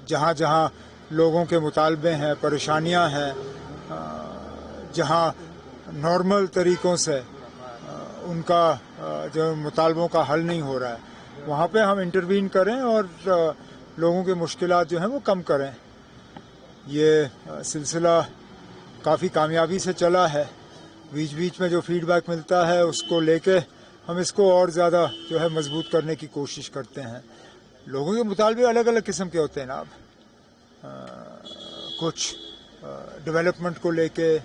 जहाँ जहाँ लोगों के मुतालबे हैं, परेशानियाँ हैं, जहाँ नॉर्मल तरीक़ों से उनका जो मुतालबों का हल नहीं हो रहा है, वहाँ पे हम इंटरवीन करें और लोगों की मुश्किलात जो हैं वो कम करें। ये सिलसिला काफ़ी कामयाबी से चला है। बीच बीच में जो फीडबैक मिलता है उसको लेके हम इसको और ज़्यादा जो है मजबूत करने की कोशिश करते हैं। लोगों के मुतालबे अलग अलग किस्म के होते हैं ना। कुछ डेवलपमेंट को लेके,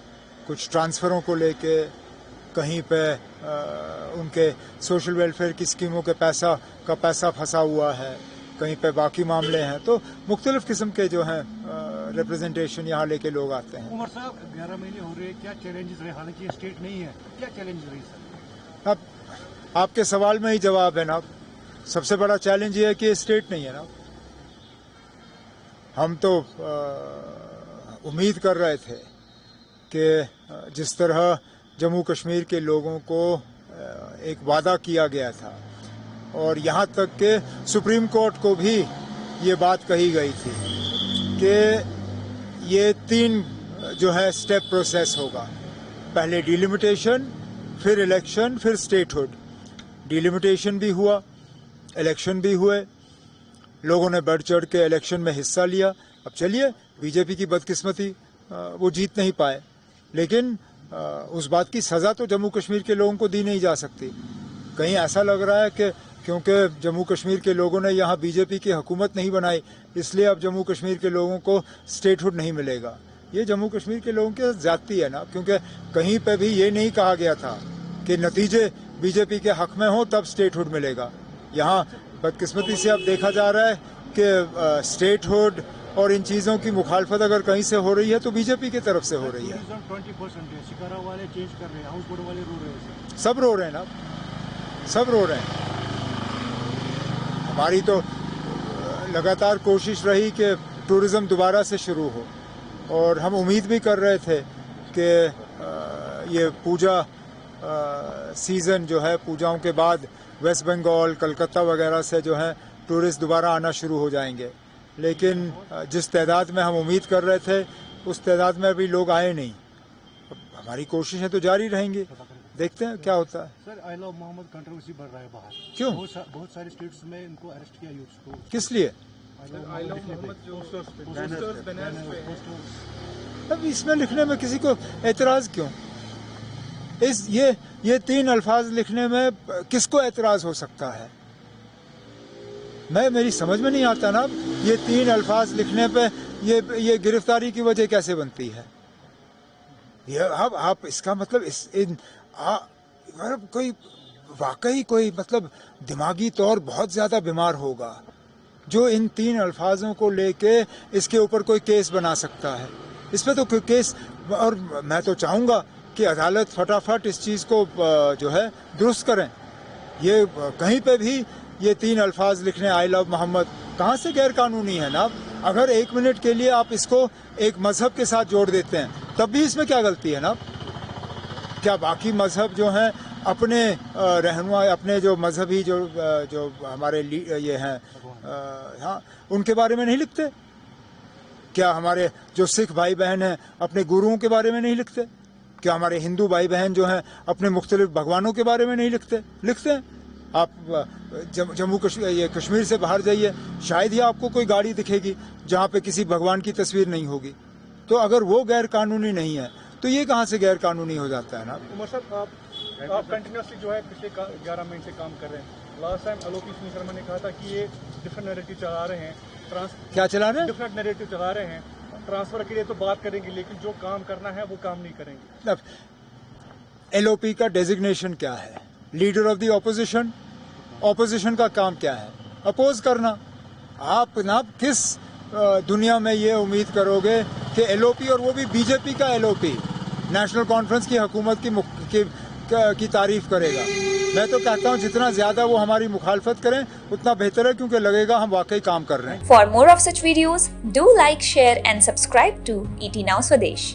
कुछ ट्रांसफ़रों को लेके, कहीं पे उनके सोशल वेलफेयर की स्कीमों के पैसा फंसा हुआ है, कहीं पे बाकी मामले हैं। तो मुख्तलिफ किस्म के जो हैं रिप्रेजेंटेशन यहाँ लेके लोग आते हैं। उमर साहब 11 महीने हो रहे, क्या चैलेंजेस रहे? हालांकि ये स्टेट नहीं है, क्या चैलेंज रही सर? अब आपके सवाल में ही जवाब है ना। सबसे बड़ा चैलेंज ये है कि ये स्टेट नहीं है ना। हम तो उम्मीद कर रहे थे कि जिस तरह जम्मू कश्मीर के लोगों को एक वादा किया गया था और यहाँ तक कि सुप्रीम कोर्ट को भी ये बात कही गई थी कि ये 3 जो है स्टेप प्रोसेस होगा। पहले डिलिमिटेशन, फिर इलेक्शन, फिर स्टेटहुड। डिलिमिटेशन भी हुआ, इलेक्शन भी हुए, लोगों ने बढ़ चढ़ के इलेक्शन में हिस्सा लिया। अब चलिए, बीजेपी की बदकिस्मती वो जीत नहीं पाए, लेकिन उस बात की सज़ा तो जम्मू कश्मीर के लोगों को दी नहीं जा सकती। कहीं ऐसा लग रहा है कि क्योंकि जम्मू कश्मीर के लोगों ने यहाँ बीजेपी की हुकूमत नहीं बनाई, इसलिए अब जम्मू कश्मीर के लोगों को स्टेटहुड नहीं मिलेगा। ये जम्मू कश्मीर के लोगों की ज़्यादती है ना, क्योंकि कहीं पे भी ये नहीं कहा गया था कि नतीजे बीजेपी के हक में हो तब स्टेटहुड मिलेगा। यहाँ बदकिस्मती से अब देखा जा रहा है कि स्टेटहुड और इन चीज़ों की मुखालफत अगर कहीं से हो रही है तो बीजेपी की तरफ से हो रही है। 20% है, शिकारा वाले चेंज कर रहे हैं, हाउस बोर्ड वाले रो रहे हैं। सब रो रहे हैं ना, सब रो रहे हैं। हमारी तो लगातार कोशिश रही कि टूरिज़्म दोबारा से शुरू हो, और हम उम्मीद भी कर रहे थे कि ये पूजा सीज़न जो है, पूजाओं के बाद वेस्ट बंगाल, कलकत्ता वगैरह से जो है टूरिस्ट दोबारा आना शुरू हो जाएंगे। लेकिन जिस तादाद में हम उम्मीद कर रहे थे उस तादाद में अभी लोग आए नहीं। हमारी कोशिशें तो जारी रहेंगी, देखते हैं क्या होता है। Sir, I love Mohammad controversy बढ़ रहा है बाहर। क्यों? बहुत सारे स्टेट्स में इनको अरेस्ट किया यूथ को। किस लिए? अब इसमें लिखने में किसी को एतराज़ क्यों? ये 3 अल्फाज लिखने में किसको एतराज़ हो सकता है? मेरी समझ में नहीं आता ना। ये 3 अल्फाज लिखने पे ये गिरफ्तारी की वजह कैसे बनती है? ये अब आप इसका मतलब कोई वाकई कोई मतलब दिमागी तौर बहुत ज़्यादा बीमार होगा जो इन 3 अल्फाजों को लेके इसके ऊपर कोई केस बना सकता है। इस पर तो कोई केस, और मैं तो चाहूँगा कि अदालत फटाफट इस चीज़ को जो है दुरुस्त करें। ये कहीं पे भी ये 3 अल्फाज लिखने, आई लव मोहम्मद, कहाँ से गैर कानूनी है ना? अगर 1 मिनट के लिए आप इसको एक मज़हब के साथ जोड़ देते हैं तब भी इसमें क्या गलती है ना? क्या बाकी मज़हब जो हैं अपने रहनुमा, अपने जो मजहबी जो हमारे ये हैं, हाँ, उनके बारे में नहीं लिखते? क्या हमारे जो सिख भाई बहन हैं अपने गुरुओं के बारे में नहीं लिखते? क्या हमारे हिंदू भाई बहन जो हैं अपने मुख्तलिफ भगवानों के बारे में नहीं लिखते? लिखते हैं। आप जम्मू कश्मीर से बाहर जाइए, शायद ही आपको कोई गाड़ी दिखेगी जहाँ पे किसी भगवान की तस्वीर नहीं होगी। तो अगर वो गैर कानूनी नहीं है तो ये कहाँ से गैर कानूनी हो जाता है ना? उमर साहब, आप कंटिन्यूसली जो है पिछले 11 महीने से काम कर रहे हैं। लास्ट टाइम आलोकी शर्मा ने कहा था कि ये डिफरेंट नैरेटिव चला रहे हैं। क्या चला रहे हैं? डिफरेंट नैरेटिव चला रहे हैं। ट्रांसफर के लिए तो बात करेंगे, लेकिन जो काम करना है वो काम नहीं करेंगे। LOP का डेजिग्नेशन क्या है? Leader of the opposition. Opposition का काम क्या है? अपोज करना। आप ना किस दुनिया में ये उम्मीद करोगे कि LOP, और वो भी बीजेपी का LOP, नेशनल कॉन्फ्रेंस की हुकूमत की तारीफ करेगा? मैं तो कहता हूँ जितना ज़्यादा वो हमारी मुखालफत करें उतना बेहतर है, क्योंकि लगेगा हम वाकई काम कर रहे हैं। For more of such videos do like, share and subscribe to ET Now Swadesh।